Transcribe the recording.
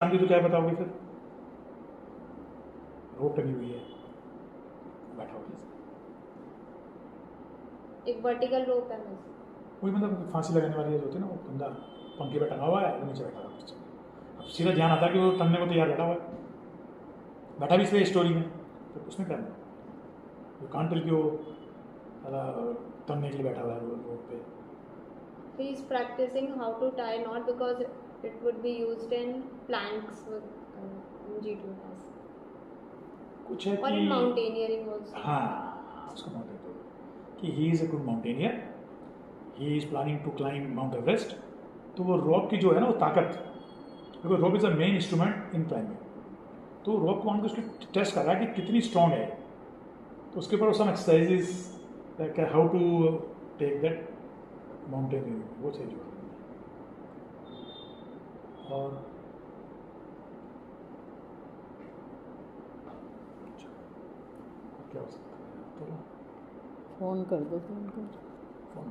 की तो क्या बताओगे फिर? रोप टंगी हुई है, बैठा हो जैसे एक वर्टिकल रोप है बस। वही, मतलब फांसी लगाने वाली जो होती है ना, वो बंदा पंखे पे टंगा हुआ है, वो नीचे बैठा हुआ है। अब सीधा ध्यान आता है कि वो टंगने को तैयार बैठा हुआ है, बैठा भी इसलिए स्टोरी में, तो उसमें क्या यू कांट टेल कि वो साला टंगने के लिए बैठा हुआ है रोड पे। He is practicing how to tie knot because it would be used in planks with in G2S कुछ है or कि in mountaineering also. हाँ, उसका माउंटेन कि he is a good mountaineer, he is planning to climb Mount Everest. तो वो rock की जो है ना वो ताकत, because rock is the main instrument in climbing, तो रॉक को हम उसकी टेस्ट कर रहा है कि कितनी स्ट्रॉन्ग है। तो उसके ऊपर some exercises like how to take that mountain, वो चाहिए जो। और क्या हो सकता है, तो फ़ोन कर दो, फ़ोन कर। फोन